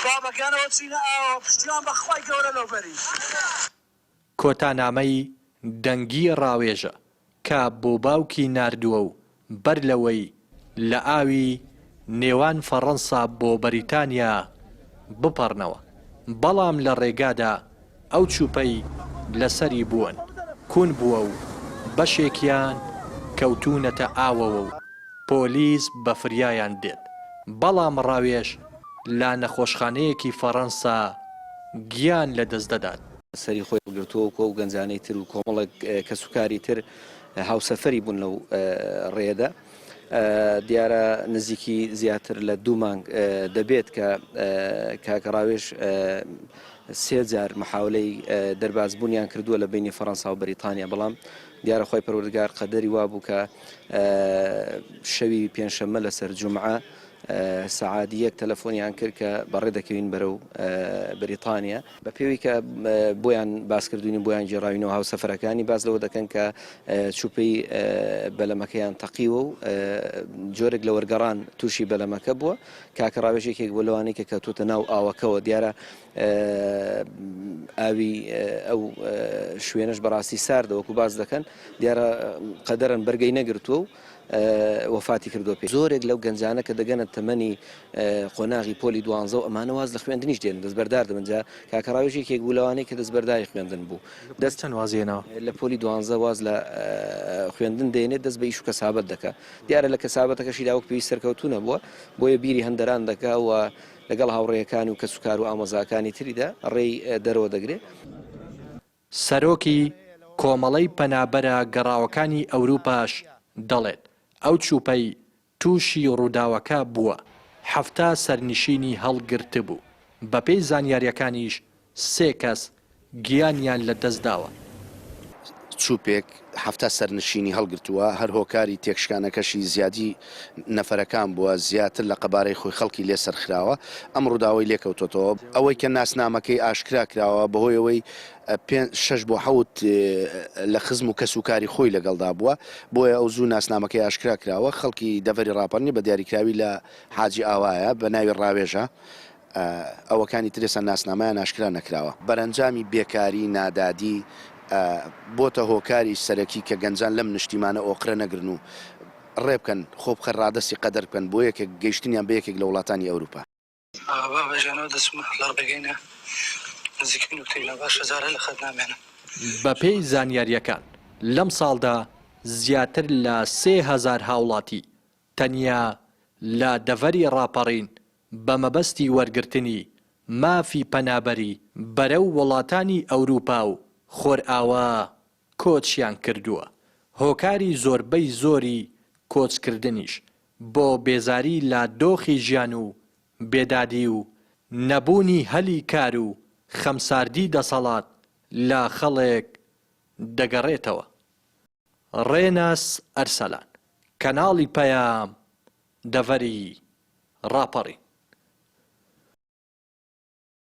بابەکانەوە چینە ئاوە پشتیان بەخوای گەورە لەوبەری. کۆتانامەی دەنگی ڕاوێژە کە بۆ باوکی ناردووە و بەر لەوەی لە ئاوی نێوان فەڕەنسا بۆ بەریتانیا بپەڕنەوە، بەڵام لە ڕێگادا ئەو چوپەی لەسەری بوون کوون بووە و بەشێکیان کەوتونەتە ئاوەوە و پۆلیس بە فریایان دێت، بەڵام ڕاوێژ لا نەخۆشخانەیەکی فەڕەنسا گیان لە دەست دەدات. سەری خۆی گرتووە کۆ و گەنجانەی تر و کۆمەڵک کەسوکاری تر هاوسەفەری بوون لەو ڕێدا. دیارە نزیکی زیاتر لە 2 مانگ دەبێت کە کاکەڕاوێژ 3 جار محاولەی دەربازبوونیان کردووە لە بینی فەڕەنسا و بەریتانیا، بەڵام دیارە خۆی پەروەردگار قەدەری وا بوو کە شەوی پێنجشەممە لەسەر جومعە سەعادی 1 تەلەفۆنیان کرد کە بەڕێ دەکەوین بەرەو بەریتانیا، بە پێوی کە بۆیان باسکردوینی بۆیان جێڕاوینەوە هاوسەفەرەکانی باز لەوە دەکەن کە چوپەی بەلەمەکەیان تەقیوە و جۆرێک لە وەرگەڕان تووشی بەلەمەکە بووە. کاکەڕاوێژێکێک بۆ لەوانەیە کە کەوتوتە ناو ئاوەکەەوە. دیارە ئاوی ئەو شوێنش بەڕاستی ساردە وەکو باز دەکەن، دیارە قەدەرن بەرگەی نەگرتووە و وەفاتی کردو پێ. زۆرێک لەو گەنجانە کە دەگەنە تەمەنی قۆناغی پۆلی 12 و ئەمانە واز لە خوێندنیش دێن، دەستبەردار دەبنجا کاکەڕاوێژێکێک بوو لەوانەیە کە دەستبەرداری خوێندن بوو. دەست چەند وازیێنەوە لە پۆلی 12 واز لە خوێندن دێنێت، دەست بە ئیش و کەسابەت دەکە. دیارە لە کەسابەتەکەشی داوەک پێویست سەرکەوتوونە بووە، بۆیە بیری هەندەران دەکا و لەگەڵ هاوڕێیەکانی و کەسوکار و ئامۆزاکانی تریدا ڕێی دەرەوە دەگرێت. سەرۆکی کۆمەڵەی پەنابەرە گەڕاوەکانی ئەوروپاش دەڵێت ئەو چوپەی تووشی ڕووداوەکە بووە 7 سەرنشینی هەڵگرت بوو، بەپێی زانیاریەکانیش 3 کەس گیانیان لە دەستداوە. چوپێک 7 سەرنشینی هەڵگرتووە، هەر هۆکاری تێکشکانەکەشی زیادی نەفەرەکان بووە، زیاتر لە قەبارەی خۆی خەڵکی لێ سەرخراوە. ئەم ڕووداوەی لێکەوتۆتەوە، ئەوەی کە ناسنامەکەی ئاشکرا کراوە بەهۆی ئەوەی 6 بۆ 7 لە خزم و کەسوکاری خۆی لەگەڵدا بووە، بۆیە ئەو زوو ناسنامەکەی ئاشکرا کراوە. خەڵکی دەڤەری ڕاپەڕنی بە دیاریکراوی لە حاجی ئاوایە بە ناوی ڕاوێژە، ئەوەکانی ترێسە ناسنامەیان ئاشکرا نەکراوە. بەرەنجامی بێکاری نادادی بۆتە هۆکاری سەرەکی کە گەنجان لەم نیشتیمانە ئۆقرە نەگرن و ڕێ بکەن، خۆبخە ڕادەستی قەدەر بکەن بۆ یەکێک گەیشتنیان بە یەکێک لە وڵاتانی ئەوروپا. بابەژانەوە دەچمە لە ڕێگەینە نزیکی نوکتەینە باش هەزارە لە خەت نامێنم. بەپێی زانیاریەکان لەم ساڵدا زیاتر لە 3000 هاوڵاتی تەنیا لە دەڤەری ڕاپەڕین بە مەبەستی وەرگرتنی مافی پەنابەری بەرەو وڵاتانی ئەوروپا و خۆرئاوا کۆچیان کردووە. هۆکاری زۆربەی زۆری کۆچکردنیش بۆ بێزاری لە دۆخی ژیان و بێدادی و نەبوونی هەلی کار و خەمساردی دەسەڵات لە خەڵک دەگەڕێتەوە. ڕێناس ئەرسەلان، کەناڵی پەیام، دەڤەری ڕاپەڕین.